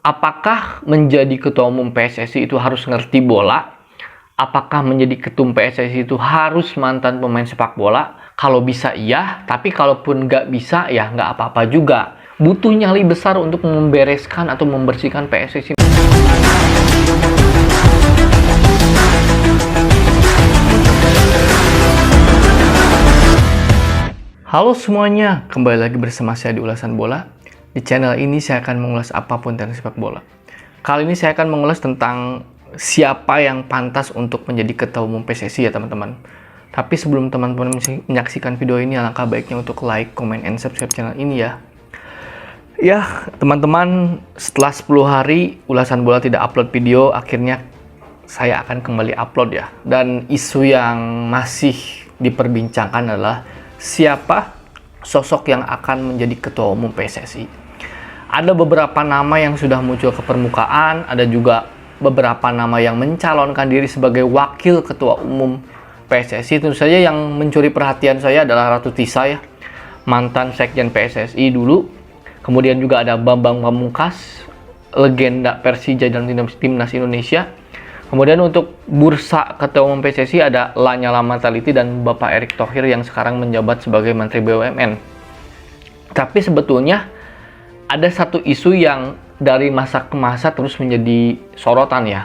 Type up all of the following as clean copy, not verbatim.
Apakah menjadi ketua umum PSSI itu harus ngerti bola? Apakah menjadi ketum PSSI itu harus mantan pemain sepak bola? Kalau bisa iya, tapi kalaupun nggak bisa ya nggak apa-apa juga. Butuh nyali besar untuk membereskan atau membersihkan PSSI. Halo semuanya, kembali lagi bersama saya di Ulasan Bola. Di channel ini saya akan mengulas apapun tentang sepak bola. Kali ini saya akan mengulas tentang siapa yang pantas untuk menjadi ketua umum PSSI ya teman-teman. Tapi sebelum teman-teman menyaksikan video ini, alangkah baiknya untuk like, comment, and subscribe channel ini ya. Ya teman-teman, setelah 10 hari Ulasan Bola tidak upload video, akhirnya saya akan kembali upload ya. Dan isu yang masih diperbincangkan adalah siapa sosok yang akan menjadi ketua umum PSSI. Ada beberapa nama yang sudah muncul ke permukaan, ada juga beberapa nama yang mencalonkan diri sebagai wakil ketua umum PSSI. Tentu saja yang mencuri perhatian saya adalah Ratu Tisa ya, mantan sekjen PSSI dulu. Kemudian juga ada Bambang Pamungkas, legenda Persija dan timnas Indonesia. Kemudian untuk bursa ketua umum PSSI ada Lanyala Mataliti dan Bapak Erick Thohir yang sekarang menjabat sebagai Menteri BUMN. Tapi sebetulnya ada satu isu yang dari masa ke masa terus menjadi sorotan ya,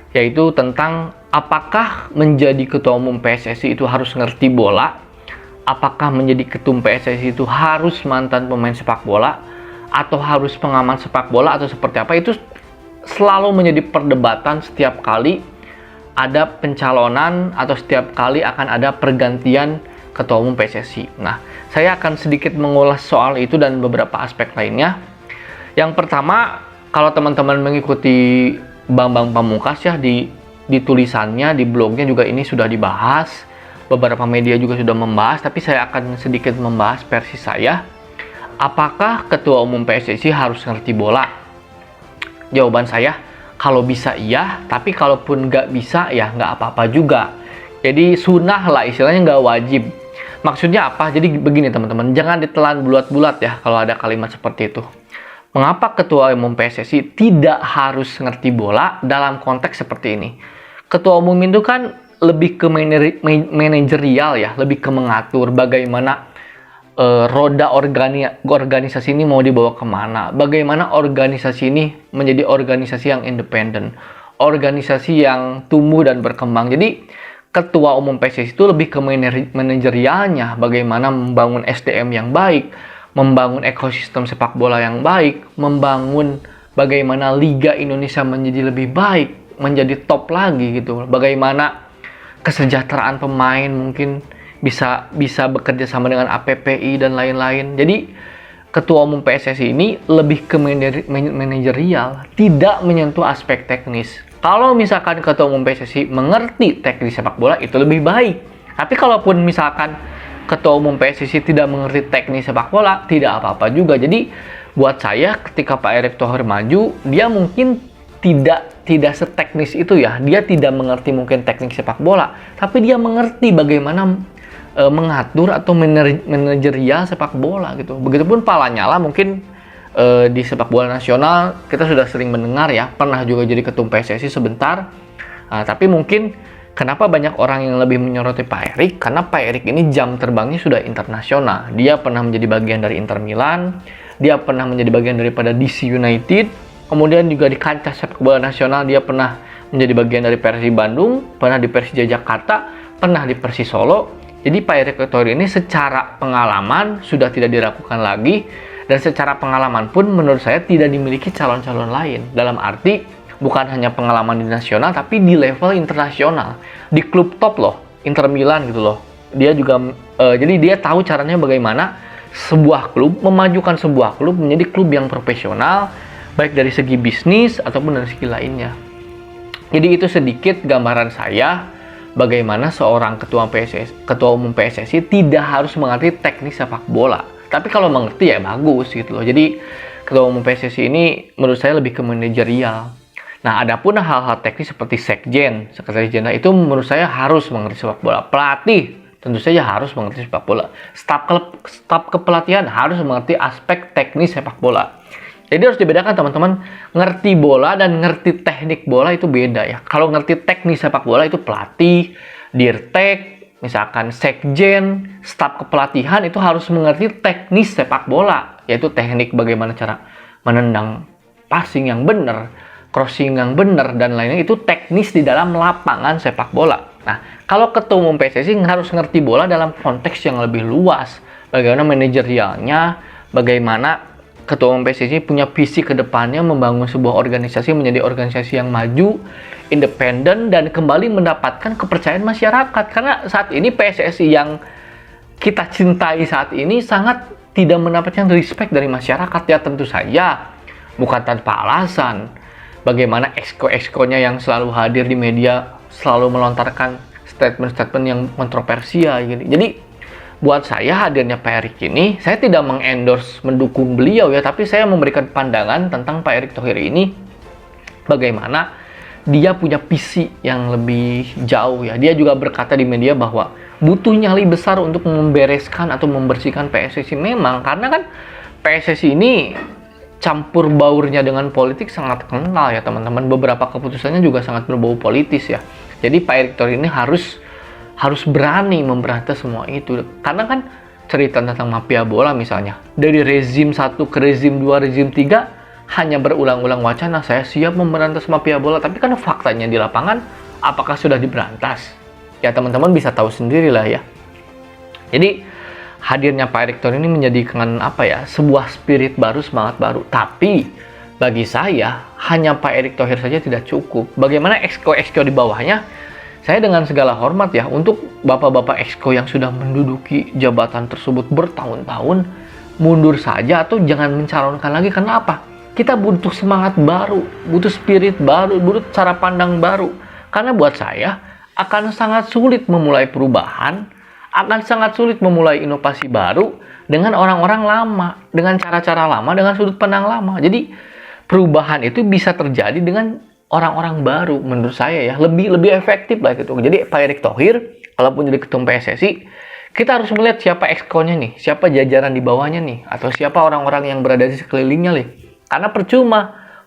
yaitu tentang apakah menjadi ketua umum PSSI itu harus ngerti bola, apakah menjadi ketum PSSI itu harus mantan pemain sepak bola, atau harus pengamat sepak bola, atau seperti apa. Itu selalu menjadi perdebatan setiap kali ada pencalonan atau setiap kali akan ada pergantian ketua umum PSSI. Nah, saya akan sedikit mengulas soal itu dan beberapa aspek lainnya. Yang pertama, kalau teman-teman mengikuti Bambang Pamungkas ya, di tulisannya, di blognya juga ini sudah dibahas. Beberapa media juga sudah membahas, tapi saya akan sedikit membahas versi saya. Apakah ketua umum PSSI harus ngerti bola? Jawaban saya, kalau bisa iya, tapi kalaupun nggak bisa ya nggak apa-apa juga. Jadi sunnah lah istilahnya, nggak wajib. Maksudnya apa? Jadi begini teman-teman, jangan ditelan bulat-bulat ya kalau ada kalimat seperti itu. Mengapa ketua umum PSSI tidak harus ngerti bola dalam konteks seperti ini? Ketua umum itu kan lebih ke manajerial ya, lebih ke mengatur bagaimana roda organisasi ini mau dibawa kemana, bagaimana organisasi ini menjadi organisasi yang independen, organisasi yang tumbuh dan berkembang. Jadi ketua umum PSSI itu lebih ke manajerialnya, bagaimana membangun SDM yang baik, membangun ekosistem sepak bola yang baik, membangun bagaimana Liga Indonesia menjadi lebih baik, menjadi top lagi gitu. Bagaimana kesejahteraan pemain mungkin bisa bekerja sama dengan APPI dan lain-lain. Jadi ketua umum PSSI ini lebih ke manajerial, tidak menyentuh aspek teknis. Kalau misalkan ketua umum PSSI mengerti teknis sepak bola, itu lebih baik. Tapi kalaupun misalkan ketua umum PSSI tidak mengerti teknis sepak bola, tidak apa-apa juga. Jadi buat saya ketika Pak Erick Thohir maju, dia mungkin tidak seteknis itu ya. Dia tidak mengerti mungkin teknik sepak bola, tapi dia mengerti bagaimana mengatur atau manajerial sepak bola gitu. Begitupun Pak Lanyala mungkin di sepak bola nasional kita sudah sering mendengar ya, pernah juga jadi ketum PSSI sebentar. Tapi mungkin kenapa banyak orang yang lebih menyoroti Pak Erick? Karena Pak Erick ini jam terbangnya sudah internasional. Dia pernah menjadi bagian dari Inter Milan, dia pernah menjadi bagian daripada DC United, kemudian juga di kancah sepak bola nasional dia pernah menjadi bagian dari Persib Bandung, pernah di Persija Jakarta, pernah di Persis Solo. Jadi Pak Erick Thohir ini secara pengalaman sudah tidak diragukan lagi, dan secara pengalaman pun menurut saya tidak dimiliki calon-calon lain. Dalam arti bukan hanya pengalaman di nasional, tapi di level internasional, di klub top loh, Inter Milan gitu loh. Dia juga jadi dia tahu caranya bagaimana sebuah klub memajukan sebuah klub menjadi klub yang profesional, baik dari segi bisnis ataupun dari segi lainnya. Jadi itu sedikit gambaran saya bagaimana seorang ketua umum PSSI tidak harus mengerti teknik sepak bola. Tapi kalau mengerti ya bagus gitu loh. Jadi ketua umum PSSI ini menurut saya lebih ke manajerial. Nah, adapun hal-hal teknis seperti sekjen, sekretaris jenderal itu menurut saya harus mengerti sepak bola. Pelatih tentu saja harus mengerti sepak bola. Staf kepelatihan harus mengerti aspek teknis sepak bola. Jadi harus dibedakan teman-teman, ngerti bola dan ngerti teknik bola itu beda ya. Kalau ngerti teknik sepak bola itu pelatih, dirtek, misalkan sekjen, staf kepelatihan itu harus mengerti teknis sepak bola, yaitu teknik bagaimana cara menendang passing yang benar, crossing yang benar, dan lainnya. Itu teknis di dalam lapangan sepak bola. Nah, kalau ketua umum PSSI harus ngerti bola dalam konteks yang lebih luas. Bagaimana manajerialnya, bagaimana ketua umum PSSI punya visi ke depannya membangun sebuah organisasi menjadi organisasi yang maju, independen, dan kembali mendapatkan kepercayaan masyarakat. Karena saat ini PSSI yang kita cintai saat ini sangat tidak mendapatkan respect dari masyarakat. Ya tentu saja, bukan tanpa alasan. Bagaimana exco-exco-nya yang selalu hadir di media, selalu melontarkan statement-statement yang kontroversial gitu. Jadi buat saya hadirnya Pak Erick ini, saya tidak mengendorse mendukung beliau ya, tapi saya memberikan pandangan tentang Pak Erick Thohir ini, bagaimana dia punya visi yang lebih jauh ya. Dia juga berkata di media bahwa butuh nyali besar untuk membereskan atau membersihkan PSSI. Memang, karena kan PSSI ini campur baurnya dengan politik sangat kental ya teman-teman. Beberapa keputusannya juga sangat berbau politis ya. Jadi Pak Erick Thohir ini harus berani memberantas semua itu. Karena kan cerita tentang mafia bola misalnya, dari rezim 1 ke rezim 2, rezim 3, hanya berulang-ulang wacana, saya siap memberantas mafia bola. Tapi kan faktanya di lapangan, apakah sudah diberantas? Ya teman-teman bisa tahu sendiri lah ya. Jadi hadirnya Pak Erick Thohir ini menjadikan sebuah spirit baru, semangat baru. Tapi bagi saya, hanya Pak Erick Thohir saja tidak cukup. Bagaimana exco-exco di bawahnya? Saya dengan segala hormat ya, untuk bapak-bapak exco yang sudah menduduki jabatan tersebut bertahun-tahun, mundur saja atau jangan mencalonkan lagi. Kenapa? Kita butuh semangat baru, butuh spirit baru, butuh cara pandang baru. Karena buat saya, akan sangat sulit memulai perubahan, akan sangat sulit memulai inovasi baru dengan orang-orang lama, dengan cara-cara lama, dengan sudut pandang lama. Jadi, perubahan itu bisa terjadi dengan orang-orang baru, menurut saya ya, lebih efektif lah gitu. Jadi Pak Erick Thohir kalaupun jadi ketum PSSI, kita harus melihat siapa exco-nya nih, siapa jajaran di bawahnya nih, atau siapa orang-orang yang berada di sekelilingnya nih. Karena percuma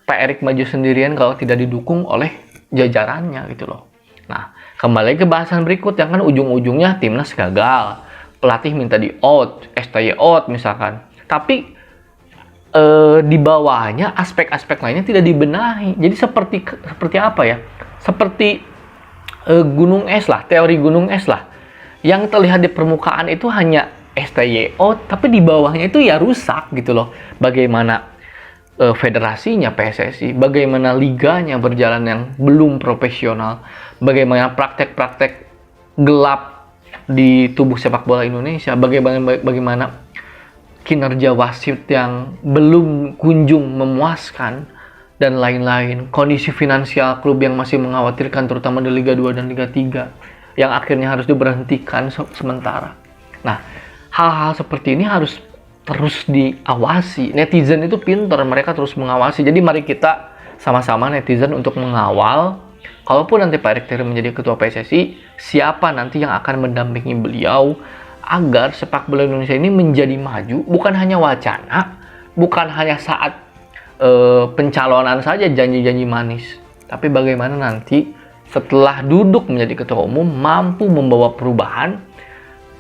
Pak Erick maju sendirian kalau tidak didukung oleh jajarannya gitu loh. Nah, kembali ke bahasan berikut yang kan ujung-ujungnya timnas gagal, pelatih minta di-out, STY out misalkan. Tapi di bawahnya aspek-aspek lainnya tidak dibenahi. Jadi seperti apa ya? Seperti gunung es lah, teori gunung es lah. Yang terlihat di permukaan itu hanya STYO, tapi di bawahnya itu ya rusak gitu loh. Bagaimana federasinya PSSI, bagaimana liganya berjalan yang belum profesional, bagaimana praktek-praktek gelap di tubuh sepak bola Indonesia, bagaimana kinerja wasit yang belum kunjung memuaskan, dan lain-lain. Kondisi finansial klub yang masih mengkhawatirkan, terutama di Liga 2 dan Liga 3, yang akhirnya harus diberhentikan sementara. Nah, hal-hal seperti ini harus terus diawasi. Netizen itu pintar, mereka terus mengawasi. Jadi mari kita sama-sama netizen untuk mengawal, kalaupun nanti Pak Erick Thohir menjadi ketua PSSI, siapa nanti yang akan mendampingi beliau, agar sepak bola Indonesia ini menjadi maju, bukan hanya wacana, bukan hanya saat pencalonan saja janji-janji manis, tapi bagaimana nanti setelah duduk menjadi ketua umum mampu membawa perubahan.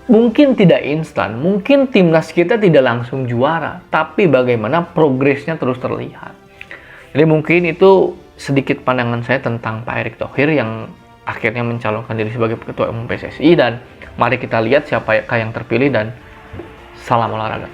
Mungkin tidak instan, mungkin timnas kita tidak langsung juara, tapi bagaimana progresnya terus terlihat. Jadi mungkin itu sedikit pandangan saya tentang Pak Erick Thohir yang akhirnya mencalonkan diri sebagai ketua umum PSSI, dan mari kita lihat siapa yang terpilih, dan salam olahraga.